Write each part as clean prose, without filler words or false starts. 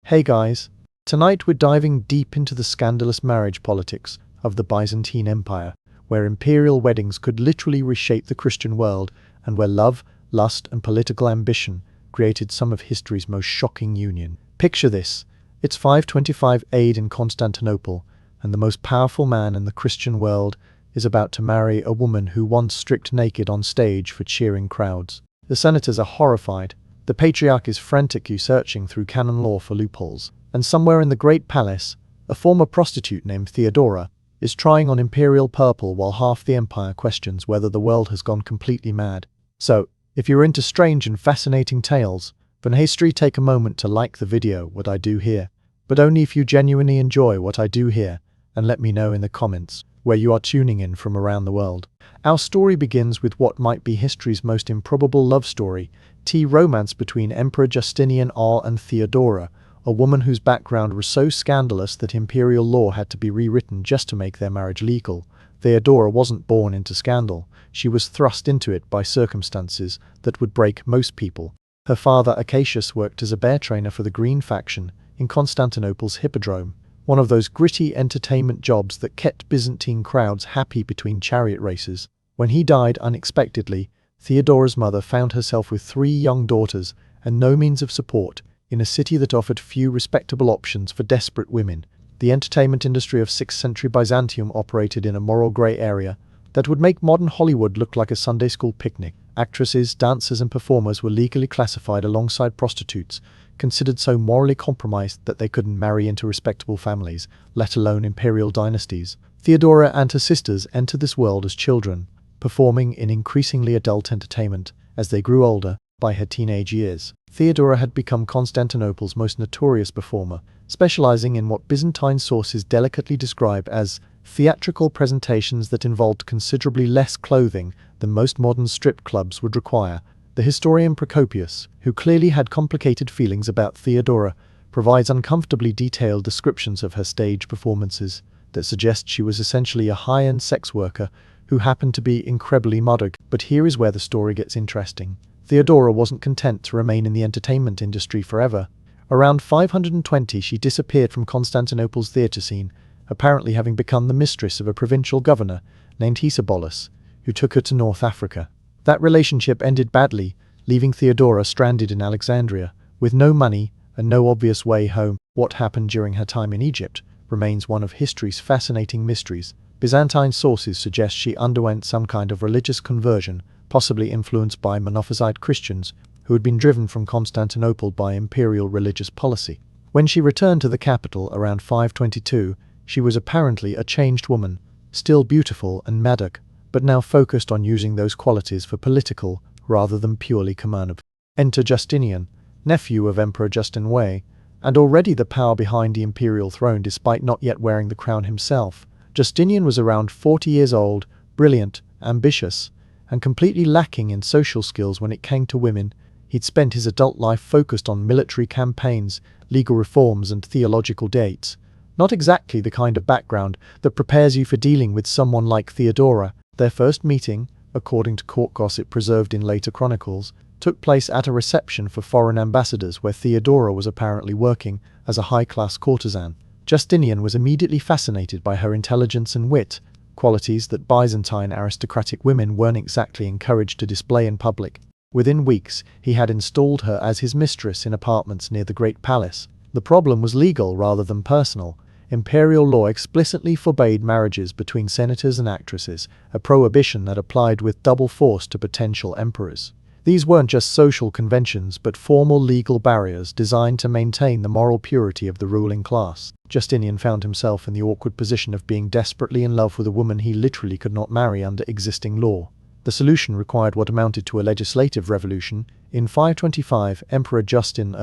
Hey guys, tonight we're diving deep into the scandalous marriage politics of the Byzantine Empire, where imperial weddings could literally reshape the Christian world and where love, lust and political ambition created some of history's most shocking union. Picture this, it's 525 AD in Constantinople, and the most powerful man in the Christian world is about to marry a woman who once stripped naked on stage for cheering crowds. The senators are horrified. The patriarch is frantically searching through canon law for loopholes, and somewhere in the great palace, a former prostitute named Theodora is trying on imperial purple while half the empire questions whether the world has gone completely mad. So, if you're into strange and fascinating tales, then history, take a moment to like the video What I Do Here, but only if you genuinely enjoy what I do here, and let me know in the comments where you are tuning in from around the world. Our story begins with what might be history's most improbable love story, romance between Emperor Justinian and Theodora, a woman whose background was so scandalous that imperial law had to be rewritten just to make their marriage legal. Theodora wasn't born into scandal, she was thrust into it by circumstances that would break most people. Her father Acacius worked as a bear trainer for the Green faction in Constantinople's Hippodrome, one of those gritty entertainment jobs that kept Byzantine crowds happy between chariot races. When he died unexpectedly, Theodora's mother found herself with 3 young daughters and no means of support in a city that offered few respectable options for desperate women. The entertainment industry of 6th century Byzantium operated in a moral grey area that would make modern Hollywood look like a Sunday school picnic. Actresses, dancers and performers were legally classified alongside prostitutes, considered so morally compromised that they couldn't marry into respectable families, let alone imperial dynasties. Theodora and her sisters entered this world as children, performing in increasingly adult entertainment as they grew older. By her teenage years, Theodora had become Constantinople's most notorious performer, specializing in what Byzantine sources delicately describe as theatrical presentations that involved considerably less clothing than most modern strip clubs would require. The historian Procopius, who clearly had complicated feelings about Theodora, provides uncomfortably detailed descriptions of her stage performances that suggest she was essentially a high-end sex worker who happened to be incredibly modern. But here is where the story gets interesting. Theodora wasn't content to remain in the entertainment industry forever. Around 520 she disappeared from Constantinople's theatre scene, apparently having become the mistress of a provincial governor named Heliobolus, who took her to North Africa. That relationship ended badly, leaving Theodora stranded in Alexandria, with no money and no obvious way home. What happened during her time in Egypt remains one of history's fascinating mysteries. Byzantine sources suggest she underwent some kind of religious conversion, possibly influenced by Monophysite Christians who had been driven from Constantinople by imperial religious policy. When she returned to the capital around 522, she was apparently a changed woman, still beautiful and magic, but now focused on using those qualities for political rather than purely commercial. Enter Justinian, nephew of Emperor Justin I, and already the power behind the imperial throne despite not yet wearing the crown himself. Justinian was around 40 years old, brilliant, ambitious, and completely lacking in social skills when it came to women. He'd spent his adult life focused on military campaigns, legal reforms and theological dates. Not exactly the kind of background that prepares you for dealing with someone like Theodora. Their first meeting, according to court gossip preserved in later chronicles, took place at a reception for foreign ambassadors where Theodora was apparently working as a high-class courtesan. Justinian was immediately fascinated by her intelligence and wit, qualities that Byzantine aristocratic women weren't exactly encouraged to display in public. Within weeks, he had installed her as his mistress in apartments near the Great Palace. The problem was legal rather than personal. Imperial law explicitly forbade marriages between senators and actresses, a prohibition that applied with double force to potential emperors. These weren't just social conventions but formal legal barriers designed to maintain the moral purity of the ruling class. Justinian found himself in the awkward position of being desperately in love with a woman he literally could not marry under existing law. The solution required what amounted to a legislative revolution. In 525, Emperor Justin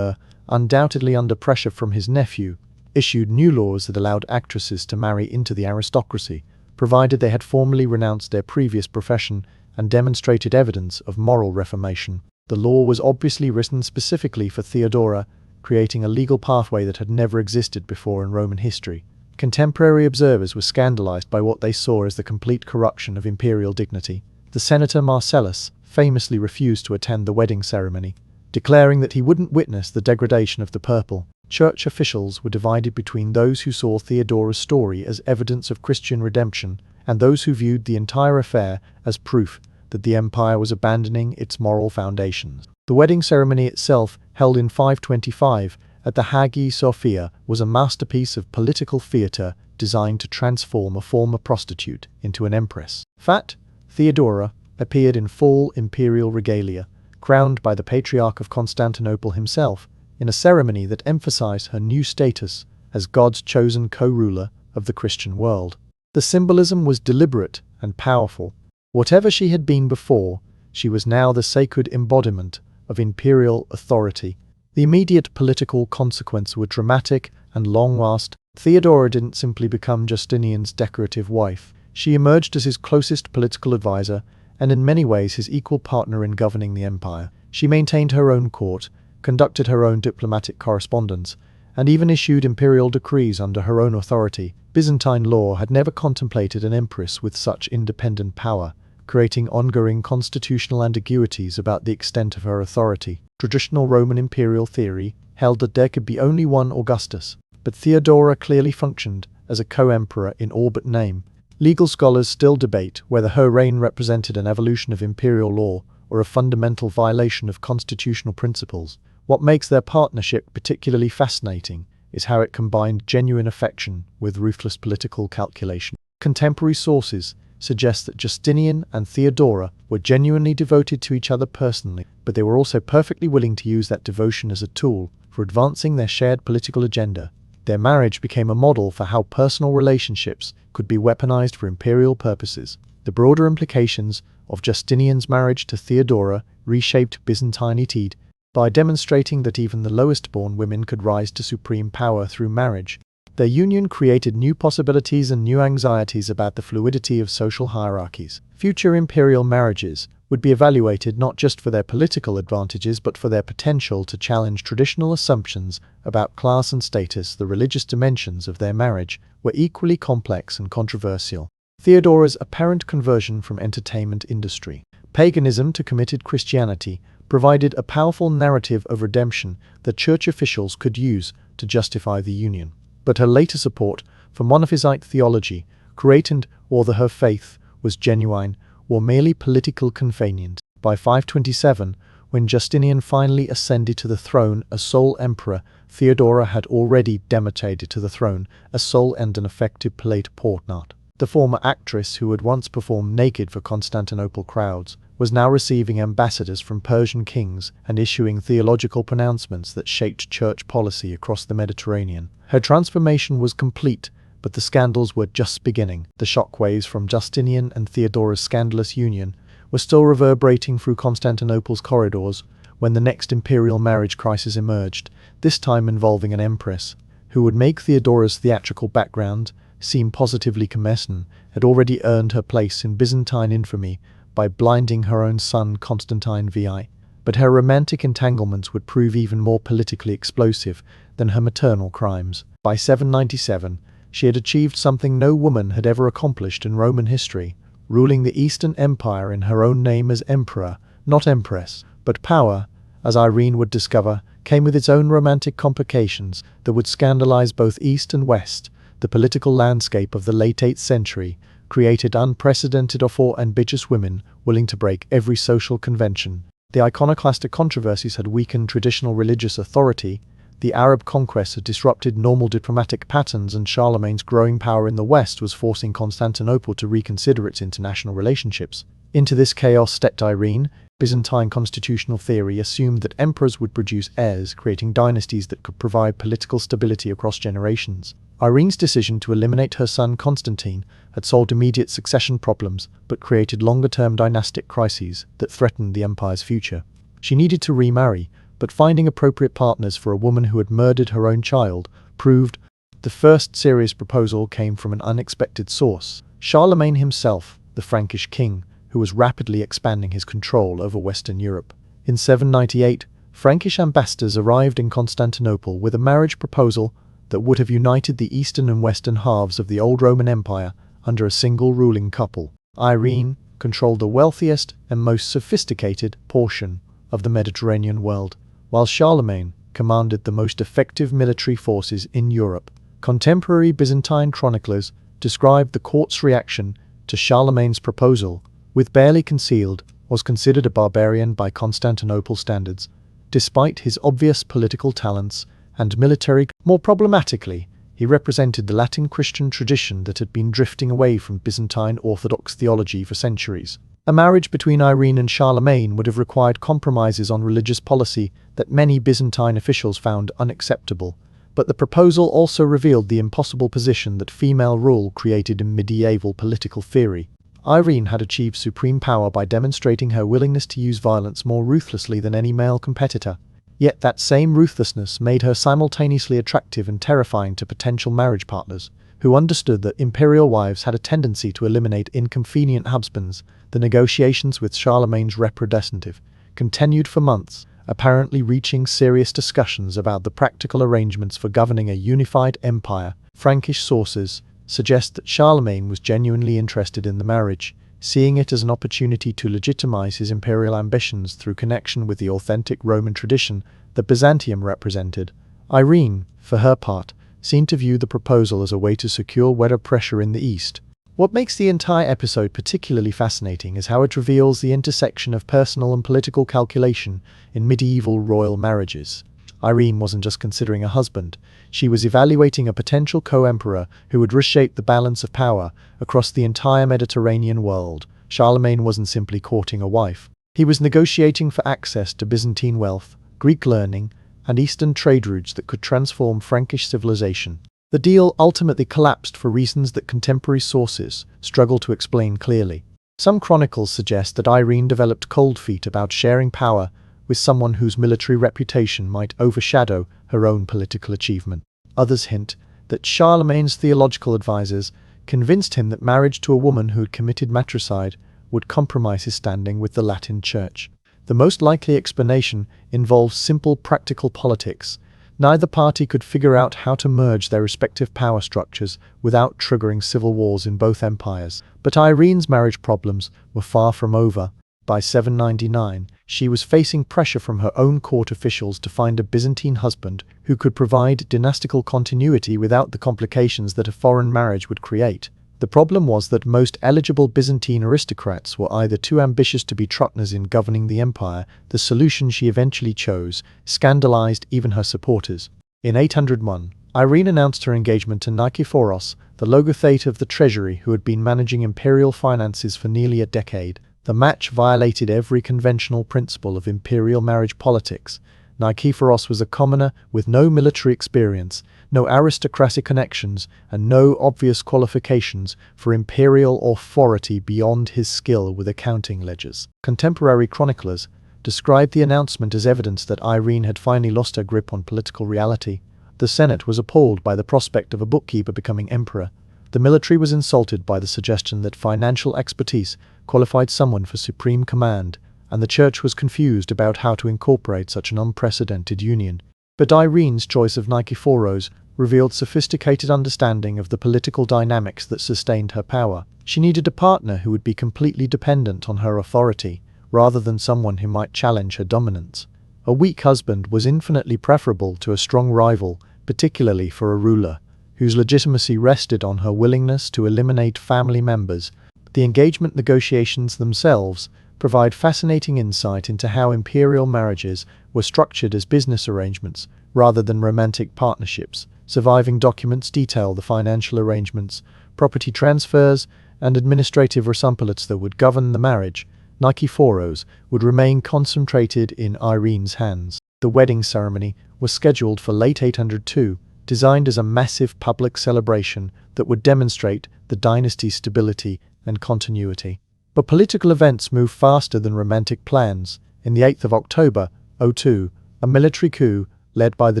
undoubtedly under pressure from his nephew, issued new laws that allowed actresses to marry into the aristocracy, provided they had formally renounced their previous profession and demonstrated evidence of moral reformation. The law was obviously written specifically for Theodora, creating a legal pathway that had never existed before in Roman history. Contemporary observers were scandalized by what they saw as the complete corruption of imperial dignity. The senator Marcellus famously refused to attend the wedding ceremony, declaring that he wouldn't witness the degradation of the purple. church officials were divided between those who saw Theodora's story as evidence of Christian redemption and those who viewed the entire affair as proof that the empire was abandoning its moral foundations. The wedding ceremony itself, held in 525 at the Hagia Sophia, was a masterpiece of political theatre designed to transform a former prostitute into an empress. Fat Theodora appeared in full imperial regalia, crowned by the Patriarch of Constantinople himself, in a ceremony that emphasized her new status as God's chosen co-ruler of the Christian world. The symbolism was deliberate and powerful. Whatever she had been before, she was now the sacred embodiment of imperial authority. The immediate political consequences were dramatic and long-lasting. Theodora didn't simply become Justinian's decorative wife. She emerged as his closest political advisor and in many ways his equal partner in governing the empire. She maintained her own court, conducted her own diplomatic correspondence, and even issued imperial decrees under her own authority. Byzantine law had never contemplated an empress with such independent power, creating ongoing constitutional ambiguities about the extent of her authority. Traditional Roman imperial theory held that there could be only one Augustus, but Theodora clearly functioned as a co-emperor in all but name. Legal scholars still debate whether her reign represented an evolution of imperial law or a fundamental violation of constitutional principles. What makes their partnership particularly fascinating is how it combined genuine affection with ruthless political calculation. Contemporary sources suggest that Justinian and Theodora were genuinely devoted to each other personally, but they were also perfectly willing to use that devotion as a tool for advancing their shared political agenda. Their marriage became a model for how personal relationships could be weaponized for imperial purposes. The broader implications of Justinian's marriage to Theodora reshaped Byzantine etiquette by demonstrating that even the lowest-born women could rise to supreme power through marriage. Their union created new possibilities and new anxieties about the fluidity of social hierarchies. Future imperial marriages would be evaluated not just for their political advantages but for their potential to challenge traditional assumptions about class and status. The religious dimensions of their marriage were equally complex and controversial. Theodora's apparent conversion from entertainment industry, paganism to committed Christianity, provided a powerful narrative of redemption that church officials could use to justify the union. But her later support for Monophysite theology, created whether her faith was genuine or merely political convenient. By 527, when Justinian finally ascended to the throne as sole emperor, Theodora had already demonstrated to the throne as sole and an effective polite partner. The former actress who had once performed naked for Constantinople crowds was now receiving ambassadors from Persian kings and issuing theological pronouncements that shaped church policy across the Mediterranean. Her transformation was complete, but the scandals were just beginning. The shockwaves from Justinian and Theodora's scandalous union were still reverberating through Constantinople's corridors when the next imperial marriage crisis emerged, this time involving an empress, who would make Theodora's theatrical background seem positively cumbersome, had already earned her place in Byzantine infamy by blinding her own son Constantine VI. But her romantic entanglements would prove even more politically explosive than her maternal crimes. By 797, she had achieved something no woman had ever accomplished in Roman history, ruling the Eastern Empire in her own name as emperor, not empress. But power, as Irene would discover, came with its own romantic complications that would scandalize both East and West. The political landscape of the late 8th century created unprecedented for ambitious women willing to break every social convention. The iconoclastic controversies had weakened traditional religious authority, the Arab conquest had disrupted normal diplomatic patterns, and Charlemagne's growing power in the West was forcing Constantinople to reconsider its international relationships. Into this chaos stepped Irene. Byzantine constitutional theory assumed that emperors would produce heirs, creating dynasties that could provide political stability across generations. Irene's decision to eliminate her son Constantine had solved immediate succession problems, but created longer-term dynastic crises that threatened the empire's future. She needed to remarry, but finding appropriate partners for a woman who had murdered her own child proved. The first serious proposal came from an unexpected source: Charlemagne himself, the Frankish king, who was rapidly expanding his control over Western Europe. In 798, Frankish ambassadors arrived in Constantinople with a marriage proposal that would have united the eastern and western halves of the old Roman Empire under a single ruling couple. Irene controlled the wealthiest and most sophisticated portion of the Mediterranean world, while Charlemagne commanded the most effective military forces in Europe. Contemporary Byzantine chroniclers described the court's reaction to Charlemagne's proposal, with barely concealed, was considered a barbarian by Constantinople standards, despite his obvious political talents and military. More problematically, he represented the Latin Christian tradition that had been drifting away from Byzantine Orthodox theology for centuries. A marriage between Irene and Charlemagne would have required compromises on religious policy that many Byzantine officials found unacceptable, but the proposal also revealed the impossible position that female rule created in medieval political theory. Irene had achieved supreme power by demonstrating her willingness to use violence more ruthlessly than any male competitor. Yet that same ruthlessness made her simultaneously attractive and terrifying to potential marriage partners, who understood that imperial wives had a tendency to eliminate inconvenient husbands. The negotiations with Charlemagne's representative continued for months, apparently reaching serious discussions about the practical arrangements for governing a unified empire. Frankish sources suggest that Charlemagne was genuinely interested in the marriage, seeing it as an opportunity to legitimize his imperial ambitions through connection with the authentic Roman tradition that Byzantium represented. Irene, for her part, seemed to view the proposal as a way to secure weather pressure in the East. What makes the entire episode particularly fascinating is how it reveals the intersection of personal and political calculation in medieval royal marriages. Irene wasn't just considering a husband, she was evaluating a potential co-emperor who would reshape the balance of power across the entire Mediterranean world. Charlemagne wasn't simply courting a wife. He was negotiating for access to Byzantine wealth, Greek learning, and Eastern trade routes that could transform Frankish civilization. The deal ultimately collapsed for reasons that contemporary sources struggle to explain clearly. Some chronicles suggest that Irene developed cold feet about sharing power with someone whose military reputation might overshadow her own political achievement. Others hint that Charlemagne's theological advisors convinced him that marriage to a woman who had committed matricide would compromise his standing with the Latin Church. The most likely explanation involves simple practical politics. Neither party could figure out how to merge their respective power structures without triggering civil wars in both empires. But Irene's marriage problems were far from over. By 799, she was facing pressure from her own court officials to find a Byzantine husband who could provide dynastical continuity without the complications that a foreign marriage would create. The problem was that most eligible Byzantine aristocrats were either too ambitious to be partners in governing the empire. The solution she eventually chose scandalized even her supporters. In 801, Irene announced her engagement to Nikephoros, the logothete of the treasury who had been managing imperial finances for nearly a decade. The match violated every conventional principle of imperial marriage politics. Nikephoros was a commoner with no military experience, no aristocratic connections, and no obvious qualifications for imperial authority beyond his skill with accounting ledgers. Contemporary chroniclers described the announcement as evidence that Irene had finally lost her grip on political reality. The Senate was appalled by the prospect of a bookkeeper becoming emperor. The military was insulted by the suggestion that financial expertise qualified someone for supreme command, and the church was confused about how to incorporate such an unprecedented union. But Irene's choice of Nikephoros revealed sophisticated understanding of the political dynamics that sustained her power. She needed a partner who would be completely dependent on her authority, rather than someone who might challenge her dominance. A weak husband was infinitely preferable to a strong rival, particularly for a ruler whose legitimacy rested on her willingness to eliminate family members. The engagement negotiations themselves provide fascinating insight into how imperial marriages were structured as business arrangements rather than romantic partnerships. Surviving documents detail the financial arrangements, property transfers, and administrative responsibilities that would govern the marriage. Nikephoros would remain concentrated in Irene's hands. The wedding ceremony was scheduled for late 802, designed as a massive public celebration that would demonstrate the dynasty's stability and continuity. But political events moved faster than romantic plans. In the 8th of October, 02, a military coup, led by the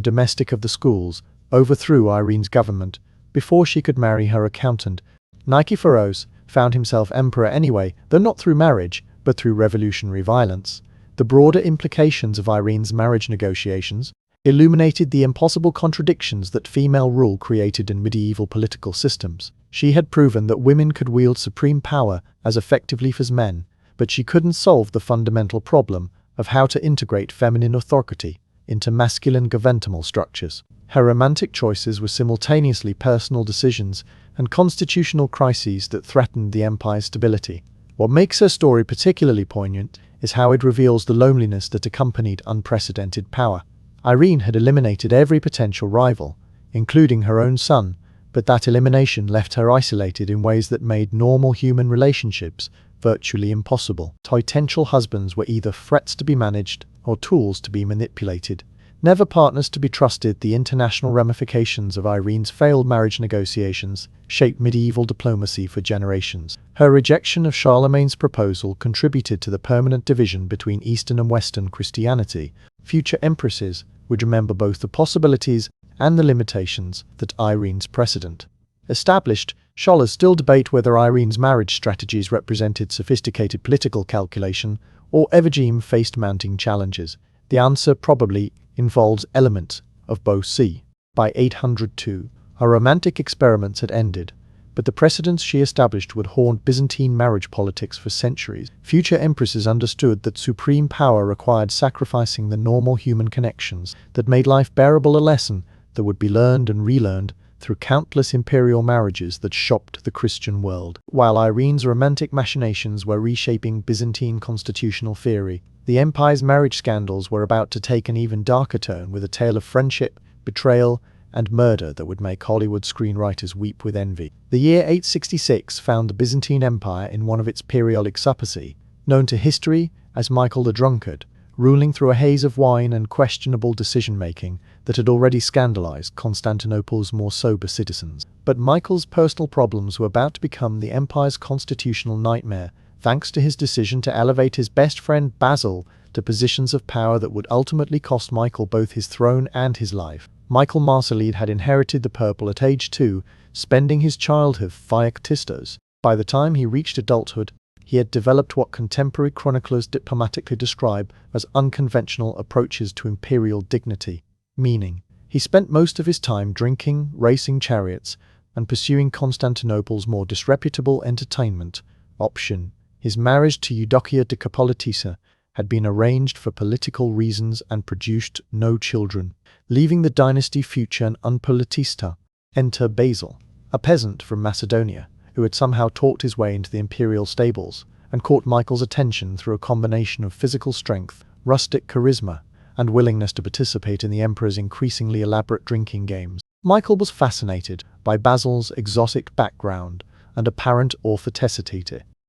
domestic of the schools, overthrew Irene's government before she could marry her accountant. Nikephoros found himself emperor anyway, though not through marriage, but through revolutionary violence. The broader implications of Irene's marriage negotiations illuminated the impossible contradictions that female rule created in medieval political systems. She had proven that women could wield supreme power as effectively as men, but she couldn't solve the fundamental problem of how to integrate feminine authority into masculine governmental structures. Her romantic choices were simultaneously personal decisions and constitutional crises that threatened the empire's stability. What makes her story particularly poignant is how it reveals the loneliness that accompanied unprecedented power. Irene had eliminated every potential rival, including her own son, but that elimination left her isolated in ways that made normal human relationships virtually impossible. Potential husbands were either threats to be managed or tools to be manipulated, never partners to be trusted. The international ramifications of Irene's failed marriage negotiations shaped medieval diplomacy for generations. Her rejection of Charlemagne's proposal contributed to the permanent division between Eastern and Western Christianity. Future empresses would remember both the possibilities and the limitations that Irene's precedent established. Scholars still debate whether Irene's marriage strategies represented sophisticated political calculation or a regime faced mounting challenges. The answer probably involves elements of both. By 802, her romantic experiments had ended, but the precedents she established would haunt Byzantine marriage politics for centuries. Future empresses understood that supreme power required sacrificing the normal human connections that made life bearable, a lesson that would be learned and relearned through countless imperial marriages that shocked the Christian world. While Irene's romantic machinations were reshaping Byzantine constitutional theory, the empire's marriage scandals were about to take an even darker turn, with a tale of friendship, betrayal, and murder that would make Hollywood screenwriters weep with envy. The year 866 found the Byzantine Empire in one of its periodic supposy, known to history as Michael the Drunkard, ruling through a haze of wine and questionable decision-making that had already scandalized Constantinople's more sober citizens. But Michael's personal problems were about to become the empire's constitutional nightmare, thanks to his decision to elevate his best friend Basil to positions of power that would ultimately cost Michael both his throne and his life. Michael Marsalide had inherited the purple at age 2, spending his childhood Theoctistos. By the time he reached adulthood, he had developed what contemporary chroniclers diplomatically describe as unconventional approaches to imperial dignity, meaning he spent most of his time drinking, racing chariots, and pursuing Constantinople's more disreputable entertainment option. His marriage to Eudokia de Capolitissa had been arranged for political reasons and produced no children, leaving the dynasty future and unpolitista. Enter Basil, a peasant from Macedonia, who had somehow talked his way into the imperial stables and caught Michael's attention through a combination of physical strength, rustic charisma, and willingness to participate in the emperor's increasingly elaborate drinking games. Michael was fascinated by Basil's exotic background and apparent authenticity.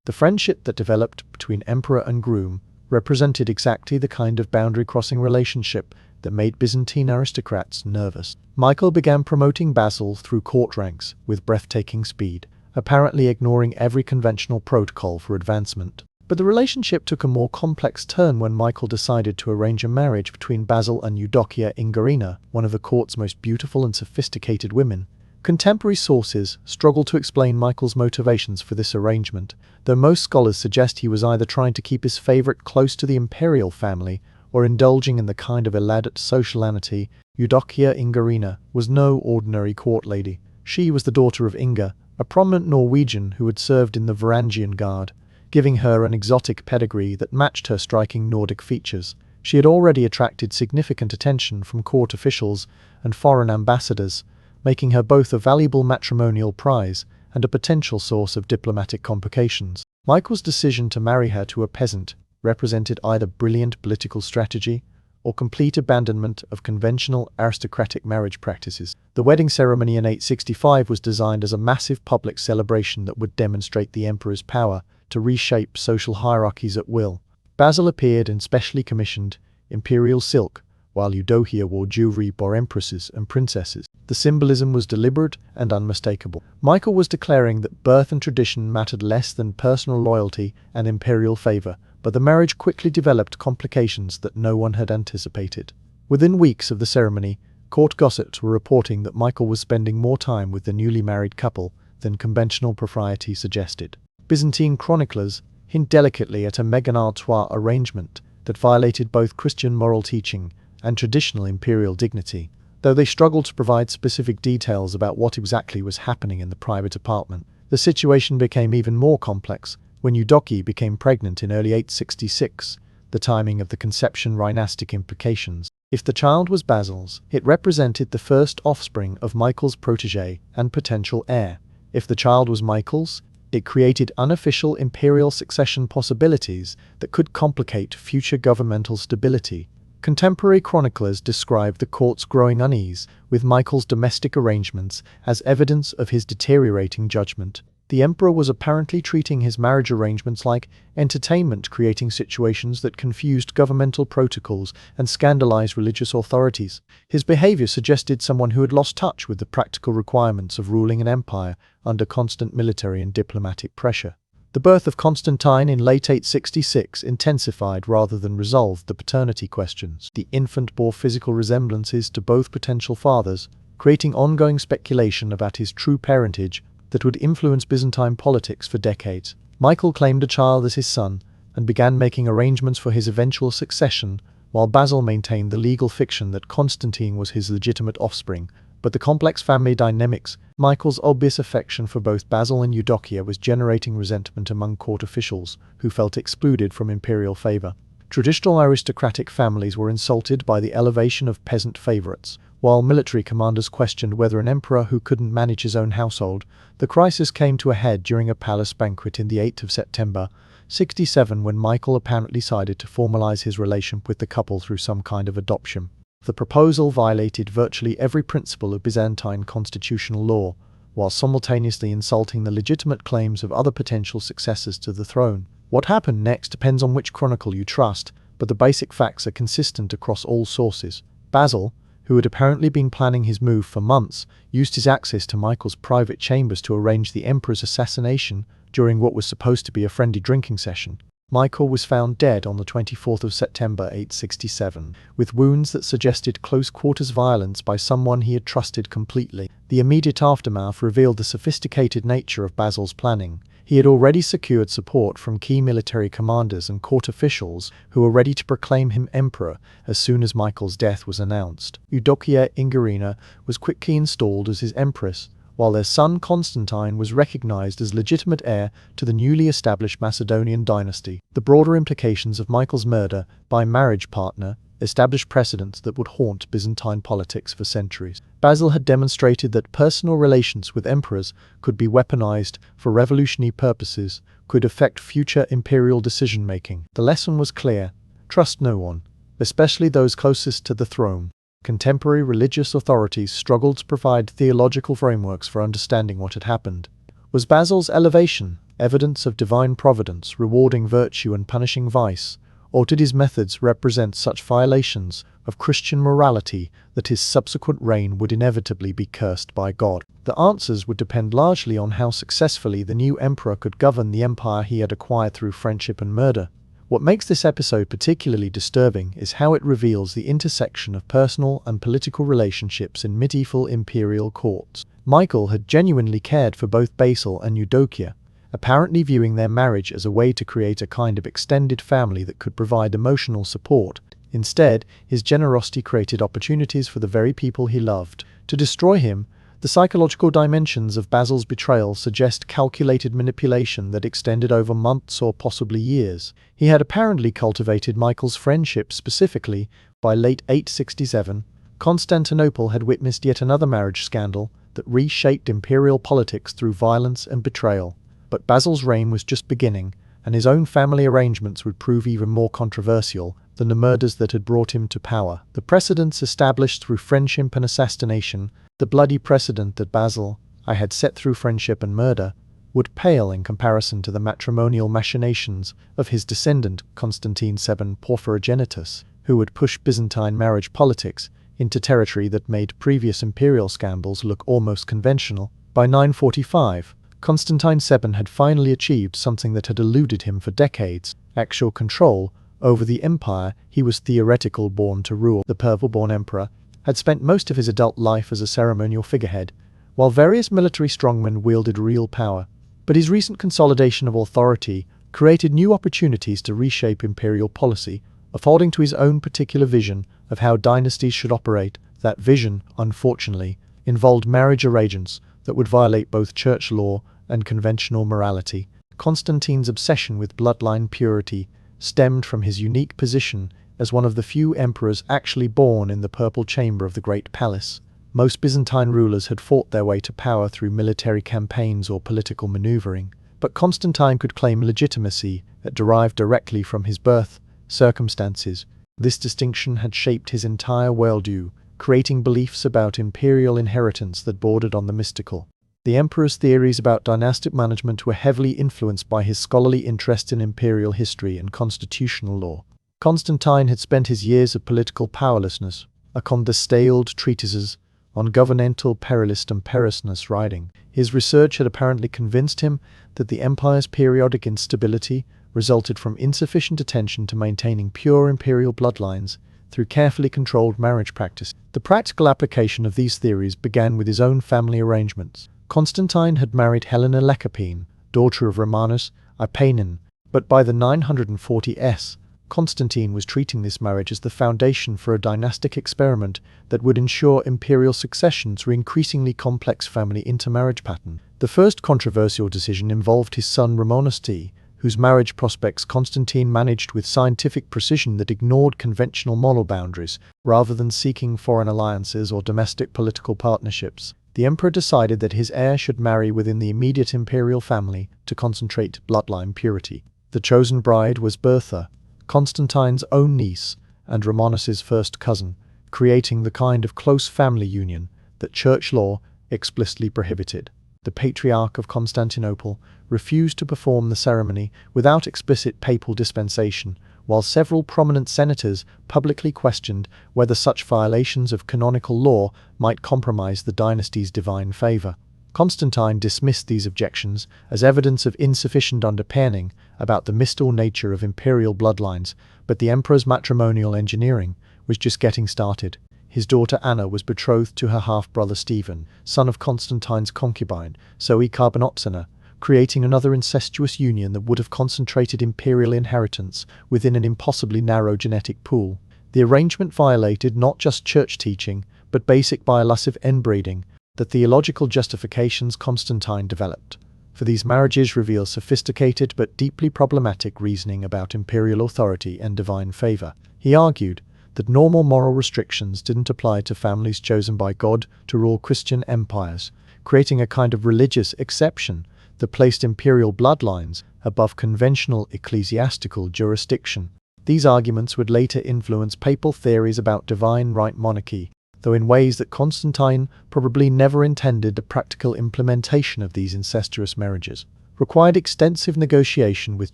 The friendship that developed between emperor and groom represented exactly the kind of boundary-crossing relationship that made Byzantine aristocrats nervous. Michael began promoting Basil through court ranks with breathtaking speed, apparently ignoring every conventional protocol for advancement. But the relationship took a more complex turn when Michael decided to arrange a marriage between Basil and Eudokia Ingarina, one of the court's most beautiful and sophisticated women. Contemporary sources struggle to explain Michael's motivations for this arrangement, though most scholars suggest he was either trying to keep his favorite close to the imperial family or indulging in the kind of elaborate sociality. Eudokia Ingarina was no ordinary court lady. She was the daughter of Inga, a prominent Norwegian who had served in the Varangian Guard, giving her an exotic pedigree that matched her striking Nordic features. She had already attracted significant attention from court officials and foreign ambassadors, making her both a valuable matrimonial prize and a potential source of diplomatic complications. Michael's decision to marry her to a peasant represented either brilliant political strategy or complete abandonment of conventional aristocratic marriage practices. The wedding ceremony in 865 was designed as a massive public celebration that would demonstrate the emperor's power to reshape social hierarchies at will. Basil appeared in specially commissioned imperial silk, while Eudokia wore jewelry for empresses and princesses. The symbolism was deliberate and unmistakable. Michael was declaring that birth and tradition mattered less than personal loyalty and imperial favor, but the marriage quickly developed complications that no one had anticipated. Within weeks of the ceremony, court gossips were reporting that Michael was spending more time with the newly married couple than conventional propriety suggested. Byzantine chroniclers hint delicately at a ménage arrangement that violated both Christian moral teaching and traditional imperial dignity, though they struggled to provide specific details about what exactly was happening in the private apartment. The situation became even more complex when Eudokia became pregnant in early 866, the timing of the conception dynastic implications. If the child was Basil's, it represented the first offspring of Michael's protege and potential heir. If the child was Michael's, it created unofficial imperial succession possibilities that could complicate future governmental stability. Contemporary chroniclers describe the court's growing unease with Michael's domestic arrangements as evidence of his deteriorating judgment. The emperor was apparently treating his marriage arrangements like entertainment, creating situations that confused governmental protocols and scandalized religious authorities. His behavior suggested someone who had lost touch with the practical requirements of ruling an empire under constant military and diplomatic pressure. The birth of Constantine in late 866 intensified rather than resolved the paternity questions. The infant bore physical resemblances to both potential fathers, creating ongoing speculation about his true parentage that would influence Byzantine politics for decades. Michael claimed a child as his son and began making arrangements for his eventual succession, while Basil maintained the legal fiction that Constantine was his legitimate offspring. But the complex family dynamics, Michael's obvious affection for both Basil and Eudokia, was generating resentment among court officials who felt excluded from imperial favor. Traditional aristocratic families were insulted by the elevation of peasant favorites, while military commanders questioned whether an emperor who couldn't manage his own household. The crisis came to a head during a palace banquet in the 8th of September, 67, when Michael apparently decided to formalize his relationship with the couple through some kind of adoption. The proposal violated virtually every principle of Byzantine constitutional law, while simultaneously insulting the legitimate claims of other potential successors to the throne. What happened next depends on which chronicle you trust, but the basic facts are consistent across all sources. Basil, who had apparently been planning his move for months, used his access to Michael's private chambers to arrange the emperor's assassination during what was supposed to be a friendly drinking session. Michael was found dead on the 24th of September 867, with wounds that suggested close-quarters violence by someone he had trusted completely. The immediate aftermath revealed the sophisticated nature of Basil's planning. He had already secured support from key military commanders and court officials who were ready to proclaim him emperor as soon as Michael's death was announced. Eudokia Ingarina was quickly installed as his empress, while their son Constantine was recognized as legitimate heir to the newly established Macedonian dynasty. The broader implications of Michael's murder by marriage partner established precedents that would haunt Byzantine politics for centuries. Basil had demonstrated that personal relations with emperors could be weaponized for revolutionary purposes, could affect future imperial decision-making. The lesson was clear: trust no one, especially those closest to the throne. Contemporary religious authorities struggled to provide theological frameworks for understanding what had happened. Was Basil's elevation evidence of divine providence rewarding virtue and punishing vice, or did his methods represent such violations of Christian morality that his subsequent reign would inevitably be cursed by God? The answers would depend largely on how successfully the new emperor could govern the empire he had acquired through friendship and murder. What makes this episode particularly disturbing is how it reveals the intersection of personal and political relationships in medieval imperial courts. Michael had genuinely cared for both Basil and Eudokia, apparently viewing their marriage as a way to create a kind of extended family that could provide emotional support. Instead, his generosity created opportunities for the very people he loved to destroy him. The psychological dimensions of Basil's betrayal suggest calculated manipulation that extended over months or possibly years. He had apparently cultivated Michael's friendship specifically. By late 867, Constantinople had witnessed yet another marriage scandal that reshaped imperial politics through violence and betrayal. But Basil's reign was just beginning, and his own family arrangements would prove even more controversial than the murders that had brought him to power. The precedents established through friendship and assassination, the bloody precedent that Basil I had set through friendship and murder, would pale in comparison to the matrimonial machinations of his descendant Constantine VII Porphyrogenitus, who would push Byzantine marriage politics into territory that made previous imperial scandals look almost conventional. By 945, Constantine VII had finally achieved something that had eluded him for decades: actual control over the empire he was theoretically born to rule. The purple-born emperor had spent most of his adult life as a ceremonial figurehead, while various military strongmen wielded real power. But his recent consolidation of authority created new opportunities to reshape imperial policy, according to his own particular vision of how dynasties should operate. That vision, unfortunately, involved marriage arrangements that would violate both church law and conventional morality. Constantine's obsession with bloodline purity stemmed from his unique position as one of the few emperors actually born in the purple chamber of the Great Palace. Most Byzantine rulers had fought their way to power through military campaigns or political maneuvering, but Constantine could claim legitimacy that derived directly from his birth, circumstances. This distinction had shaped his entire worldview, creating beliefs about imperial inheritance that bordered on the mystical. The emperor's theories about dynastic management were heavily influenced by his scholarly interest in imperial history and constitutional law. Constantine had spent his years of political powerlessness upon the styled treatises on governmental perilist and perilous writing. His research had apparently convinced him that the empire's periodic instability resulted from insufficient attention to maintaining pure imperial bloodlines through carefully controlled marriage practice. The practical application of these theories began with his own family arrangements. Constantine had married Helena Lecapene, daughter of Romanus Ipanin, but by the 940s, Constantine was treating this marriage as the foundation for a dynastic experiment that would ensure imperial succession through increasingly complex family intermarriage pattern. The first controversial decision involved his son Romanus I, whose marriage prospects Constantine managed with scientific precision that ignored conventional moral boundaries, rather than seeking foreign alliances or domestic political partnerships. The emperor decided that his heir should marry within the immediate imperial family to concentrate bloodline purity. The chosen bride was Bertha, Constantine's own niece and Romanus's first cousin, creating the kind of close family union that church law explicitly prohibited. The Patriarch of Constantinople refused to perform the ceremony without explicit papal dispensation, while several prominent senators publicly questioned whether such violations of canonical law might compromise the dynasty's divine favor. Constantine dismissed these objections as evidence of insufficient underpinning about the mystical nature of imperial bloodlines, but the emperor's matrimonial engineering was just getting started. His daughter Anna was betrothed to her half-brother Stephen, son of Constantine's concubine, Zoe Carbonopsina, creating another incestuous union that would have concentrated imperial inheritance within an impossibly narrow genetic pool. The arrangement violated not just church teaching, but basic biolusive inbreeding, the theological justifications Constantine developed for these marriages reveal sophisticated but deeply problematic reasoning about imperial authority and divine favor. He argued that normal moral restrictions didn't apply to families chosen by God to rule Christian empires, creating a kind of religious exception that placed imperial bloodlines above conventional ecclesiastical jurisdiction. These arguments would later influence papal theories about divine right monarchy, though in ways that Constantine probably never intended. The practical implementation of these incestuous marriages required extensive negotiation with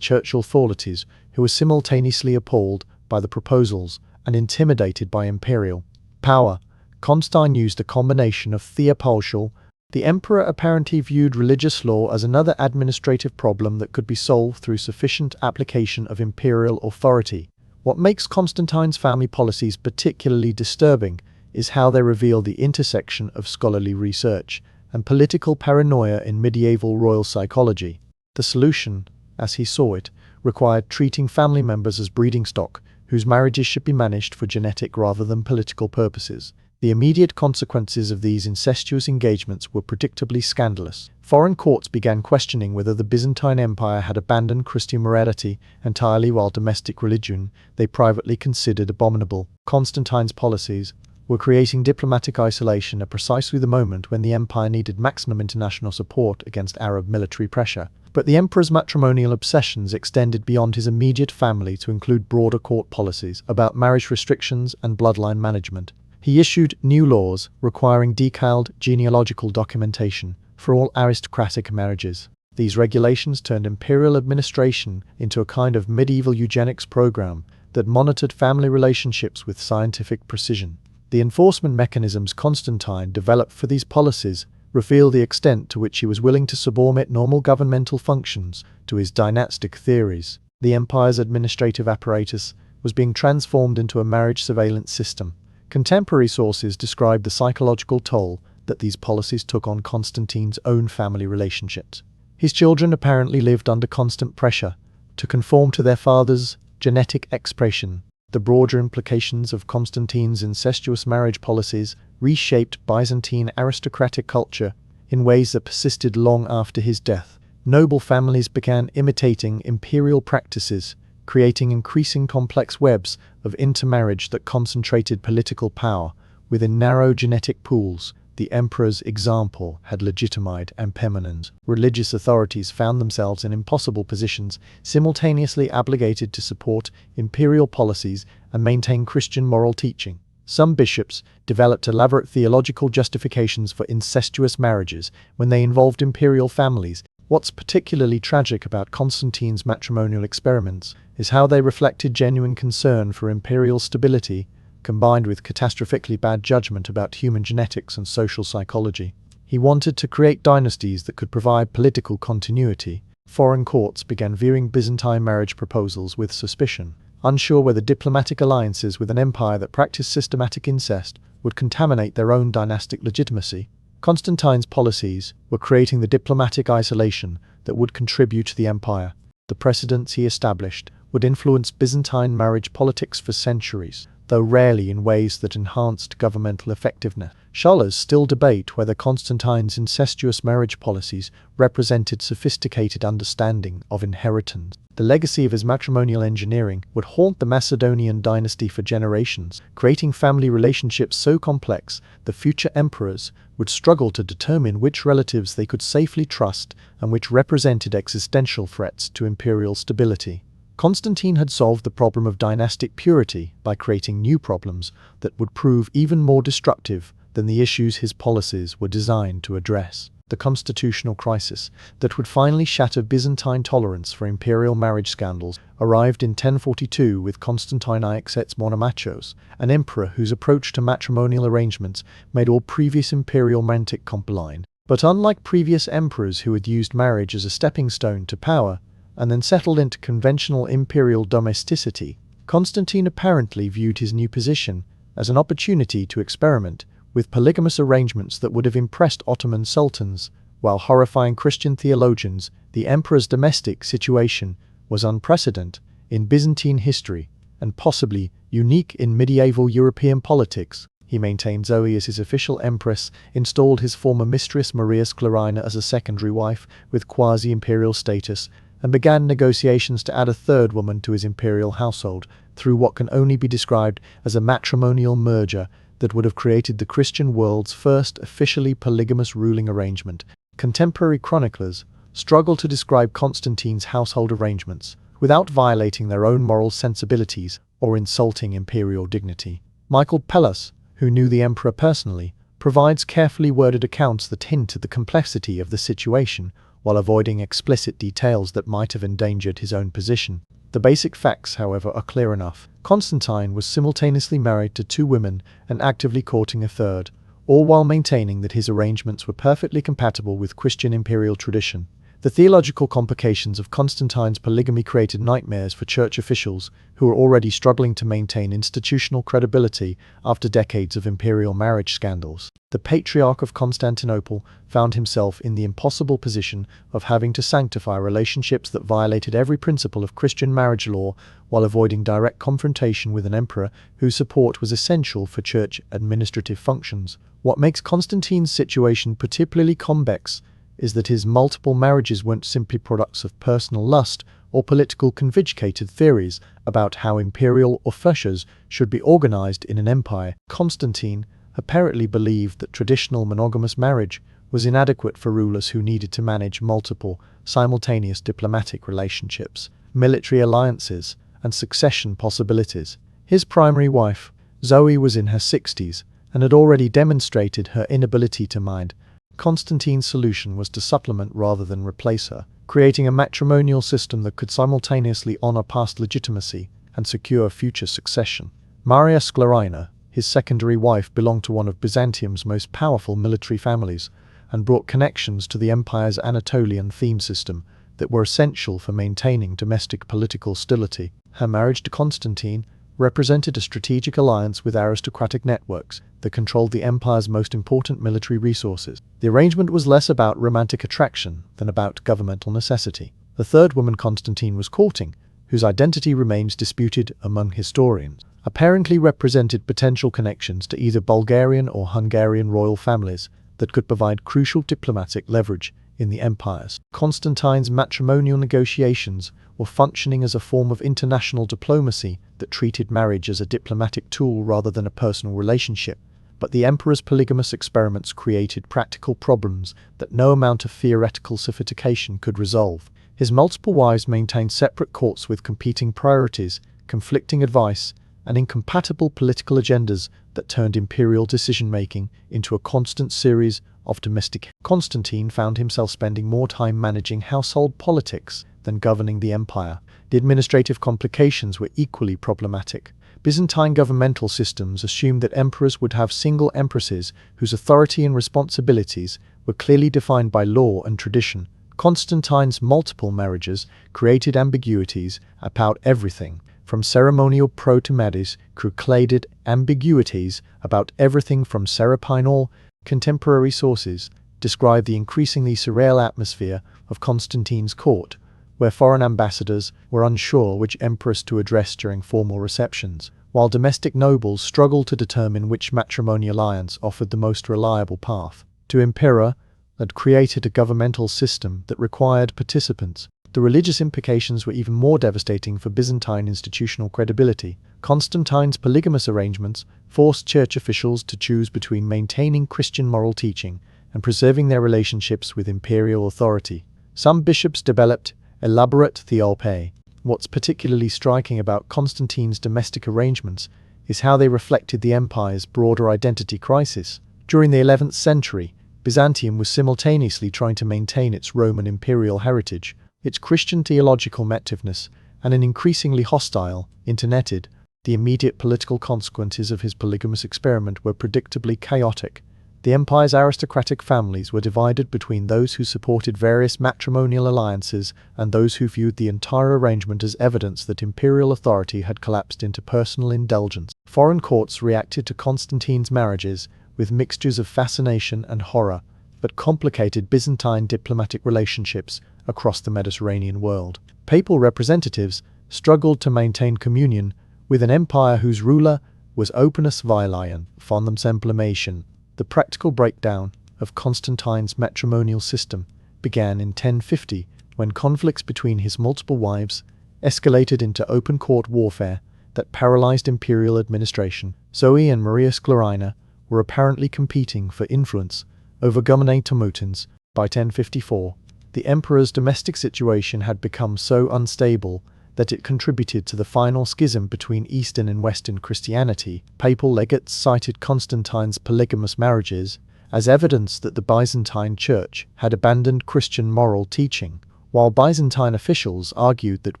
church authorities who were simultaneously appalled by the proposals and intimidated by imperial power. Constantine used a combination of theopauschal. The emperor apparently viewed religious law as another administrative problem that could be solved through sufficient application of imperial authority. What makes Constantine's family policies particularly disturbing is how they reveal the intersection of scholarly research and political paranoia in medieval royal psychology. The solution, as he saw it, required treating family members as breeding stock, whose marriages should be managed for genetic rather than political purposes. The immediate consequences of these incestuous engagements were predictably scandalous. Foreign courts began questioning whether the Byzantine Empire had abandoned Christian morality entirely, while domestic religion they privately considered abominable. Constantine's policies were creating diplomatic isolation at precisely the moment when the empire needed maximum international support against Arab military pressure. But the emperor's matrimonial obsessions extended beyond his immediate family to include broader court policies about marriage restrictions and bloodline management. He issued new laws requiring detailed genealogical documentation for all aristocratic marriages. These regulations turned imperial administration into a kind of medieval eugenics program that monitored family relationships with scientific precision. The enforcement mechanisms Constantine developed for these policies reveal the extent to which he was willing to subordinate normal governmental functions to his dynastic theories. The empire's administrative apparatus was being transformed into a marriage surveillance system. Contemporary sources describe the psychological toll that these policies took on Constantine's own family relationships. His children apparently lived under constant pressure to conform to their father's genetic expression. The broader implications of Constantine's incestuous marriage policies reshaped Byzantine aristocratic culture in ways that persisted long after his death. Noble families began imitating imperial practices, creating increasing complex webs of intermarriage that concentrated political power within narrow genetic pools. The emperor's example had legitimized impermanence. Religious authorities found themselves in impossible positions, simultaneously obligated to support imperial policies and maintain Christian moral teaching. Some bishops developed elaborate theological justifications for incestuous marriages when they involved imperial families. What's particularly tragic about Constantine's matrimonial experiments is how they reflected genuine concern for imperial stability, combined with catastrophically bad judgment about human genetics and social psychology. He wanted to create dynasties that could provide political continuity. Foreign courts began viewing Byzantine marriage proposals with suspicion, unsure whether diplomatic alliances with an empire that practiced systematic incest would contaminate their own dynastic legitimacy. Constantine's policies were creating the diplomatic isolation that would contribute to the empire. The precedents he established would influence Byzantine marriage politics for centuries, though rarely in ways that enhanced governmental effectiveness. Scholars still debate whether Constantine's incestuous marriage policies represented sophisticated understanding of inheritance. The legacy of his matrimonial engineering would haunt the Macedonian dynasty for generations, creating family relationships so complex that future emperors would struggle to determine which relatives they could safely trust and which represented existential threats to imperial stability. Constantine had solved the problem of dynastic purity by creating new problems that would prove even more destructive than the issues his policies were designed to address. The constitutional crisis that would finally shatter Byzantine tolerance for imperial marriage scandals arrived in 1042 with Constantine Ixets Monomachos, an emperor whose approach to matrimonial arrangements made all previous imperial romantic compline. But unlike previous emperors who had used marriage as a stepping stone to power, and then settled into conventional imperial domesticity, Constantine apparently viewed his new position as an opportunity to experiment with polygamous arrangements that would have impressed Ottoman sultans, while horrifying Christian theologians. The emperor's domestic situation was unprecedented in Byzantine history and possibly unique in medieval European politics. He maintained Zoe as his official empress, installed his former mistress Maria Sclerina as a secondary wife with quasi-imperial status, and began negotiations to add a third woman to his imperial household through what can only be described as a matrimonial merger that would have created the Christian world's first officially polygamous ruling arrangement. Contemporary chroniclers struggle to describe Constantine's household arrangements without violating their own moral sensibilities or insulting imperial dignity. Michael Pellas, who knew the emperor personally, provides carefully worded accounts that hint at the complexity of the situation, while avoiding explicit details that might have endangered his own position. The basic facts, however, are clear enough. Constantine was simultaneously married to 2 women and actively courting a third, all while maintaining that his arrangements were perfectly compatible with Christian imperial tradition. The theological complications of Constantine's polygamy created nightmares for church officials who were already struggling to maintain institutional credibility after decades of imperial marriage scandals. The Patriarch of Constantinople found himself in the impossible position of having to sanctify relationships that violated every principle of Christian marriage law while avoiding direct confrontation with an emperor whose support was essential for church administrative functions. What makes Constantine's situation particularly complex is that his multiple marriages weren't simply products of personal lust or political convicted theories about how imperial officials should be organized in an empire. Constantine apparently believed that traditional monogamous marriage was inadequate for rulers who needed to manage multiple, simultaneous diplomatic relationships, military alliances, and succession possibilities. His primary wife, Zoe, was in her 60s and had already demonstrated her inability to mind. Constantine's solution was to supplement rather than replace her, creating a matrimonial system that could simultaneously honor past legitimacy and secure future succession. Maria Sclerina, his secondary wife, belonged to one of Byzantium's most powerful military families and brought connections to the empire's Anatolian theme system that were essential for maintaining domestic political stability. Her marriage to Constantine represented a strategic alliance with aristocratic networks that controlled the empire's most important military resources. The arrangement was less about romantic attraction than about governmental necessity. The third woman Constantine was courting, whose identity remains disputed among historians, apparently represented potential connections to either Bulgarian or Hungarian royal families that could provide crucial diplomatic leverage in the empires. Constantine's matrimonial negotiations were functioning as a form of international diplomacy that treated marriage as a diplomatic tool rather than a personal relationship. But the emperor's polygamous experiments created practical problems that no amount of theoretical sophistication could resolve. His multiple wives maintained separate courts with competing priorities, conflicting advice, and incompatible political agendas that turned imperial decision-making into a constant series of domestic. Constantine found himself spending more time managing household politics than governing the empire. The administrative complications were equally problematic. Byzantine governmental systems assumed that emperors would have single empresses whose authority and responsibilities were clearly defined by law and tradition. Constantine's multiple marriages created ambiguities about everything, from ceremonial proto-marriages, created ambiguities about everything from Serapinal. Contemporary sources describe the increasingly surreal atmosphere of Constantine's court, where foreign ambassadors were unsure which empress to address during formal receptions, while domestic nobles struggled to determine which matrimonial alliance offered the most reliable path. To Imperial had created a governmental system that required participants. The religious implications were even more devastating for Byzantine institutional credibility. Constantine's polygamous arrangements forced church officials to choose between maintaining Christian moral teaching and preserving their relationships with imperial authority. Some bishops developed elaborate theology. What's particularly striking about Constantine's domestic arrangements is how they reflected the empire's broader identity crisis. During the 11th century, Byzantium was simultaneously trying to maintain its Roman imperial heritage, its Christian theological metiveness, and an increasingly hostile, interneted. The immediate political consequences of his polygamous experiment were predictably chaotic. The empire's aristocratic families were divided between those who supported various matrimonial alliances and those who viewed the entire arrangement as evidence that imperial authority had collapsed into personal indulgence. Foreign courts reacted to Constantine's marriages with mixtures of fascination and horror, but complicated Byzantine diplomatic relationships across the Mediterranean world. Papal representatives struggled to maintain communion with an empire whose ruler was opinus violian, fondum sublimation. The practical breakdown of Constantine's matrimonial system began in 1050, when conflicts between his multiple wives escalated into open court warfare that paralyzed imperial administration. Zoe and Maria Sclerina were apparently competing for influence over Gumine Tomutins. By 1054, the emperor's domestic situation had become so unstable that it contributed to the final schism between Eastern and Western Christianity. Papal legates cited Constantine's polygamous marriages as evidence that the Byzantine Church had abandoned Christian moral teaching, while Byzantine officials argued that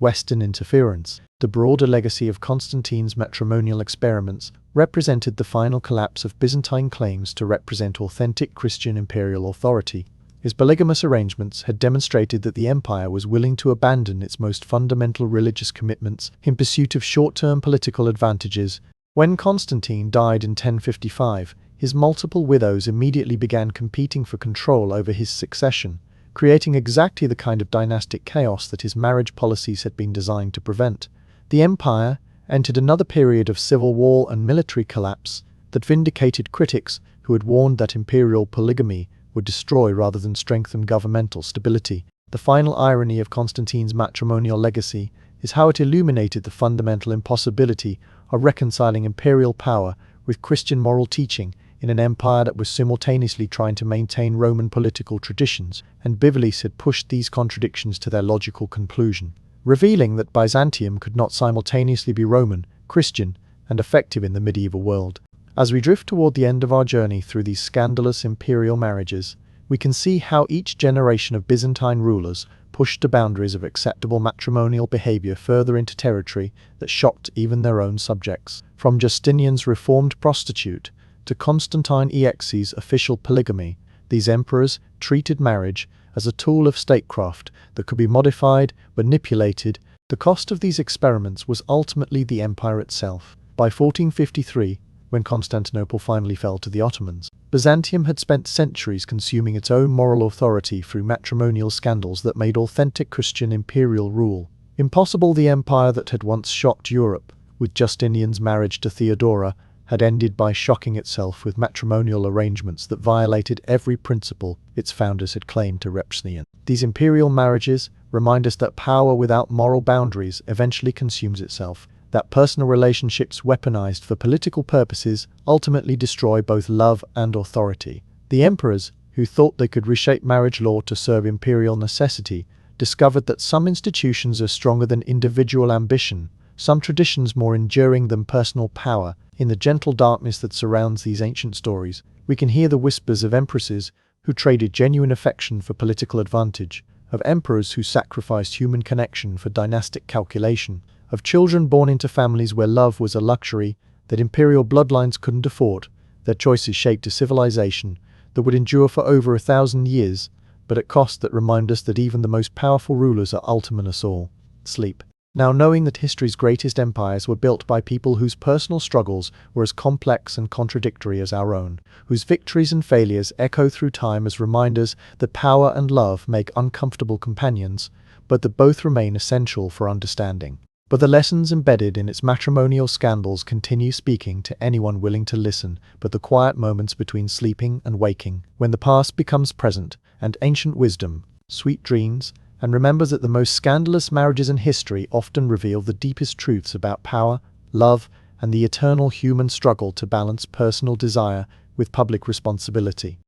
Western interference. The broader legacy of Constantine's matrimonial experiments represented the final collapse of Byzantine claims to represent authentic Christian imperial authority. His polygamous arrangements had demonstrated that the empire was willing to abandon its most fundamental religious commitments in pursuit of short-term political advantages. When Constantine died in 1055, his multiple widows immediately began competing for control over his succession, creating exactly the kind of dynastic chaos that his marriage policies had been designed to prevent. The empire entered another period of civil war and military collapse that vindicated critics who had warned that imperial polygamy would destroy rather than strengthen governmental stability. The final irony of Constantine's matrimonial legacy is how it illuminated the fundamental impossibility of reconciling imperial power with Christian moral teaching in an empire that was simultaneously trying to maintain Roman political traditions, and Bivouac had pushed these contradictions to their logical conclusion, revealing that Byzantium could not simultaneously be Roman, Christian, and effective in the medieval world. As we drift toward the end of our journey through these scandalous imperial marriages, we can see how each generation of Byzantine rulers pushed the boundaries of acceptable matrimonial behavior further into territory that shocked even their own subjects. From Justinian's reformed prostitute to Constantine EX's official polygamy, these emperors treated marriage as a tool of statecraft that could be modified, manipulated. The cost of these experiments was ultimately the empire itself. By 1453, when Constantinople finally fell to the Ottomans, Byzantium had spent centuries consuming its own moral authority through matrimonial scandals that made authentic Christian imperial rule impossible. The empire that had once shocked Europe, with Justinian's marriage to Theodora, had ended by shocking itself with matrimonial arrangements that violated every principle its founders had claimed to represent. These imperial marriages remind us that power without moral boundaries eventually consumes itself, that personal relationships weaponized for political purposes ultimately destroy both love and authority. The emperors, who thought they could reshape marriage law to serve imperial necessity, discovered that some institutions are stronger than individual ambition, some traditions more enduring than personal power. In the gentle darkness that surrounds these ancient stories, we can hear the whispers of empresses who traded genuine affection for political advantage, of emperors who sacrificed human connection for dynastic calculation, of children born into families where love was a luxury that imperial bloodlines couldn't afford. Their choices shaped a civilization that would endure for over 1,000 years, but at costs that remind us that even the most powerful rulers are ultimate us all. Sleep. Now, knowing that history's greatest empires were built by people whose personal struggles were as complex and contradictory as our own, whose victories and failures echo through time as reminders that power and love make uncomfortable companions, but that both remain essential for understanding. But the lessons embedded in its matrimonial scandals continue speaking to anyone willing to listen, but the quiet moments between sleeping and waking, when the past becomes present, and ancient wisdom, sweet dreams, and remembers that the most scandalous marriages in history often reveal the deepest truths about power, love, and the eternal human struggle to balance personal desire with public responsibility.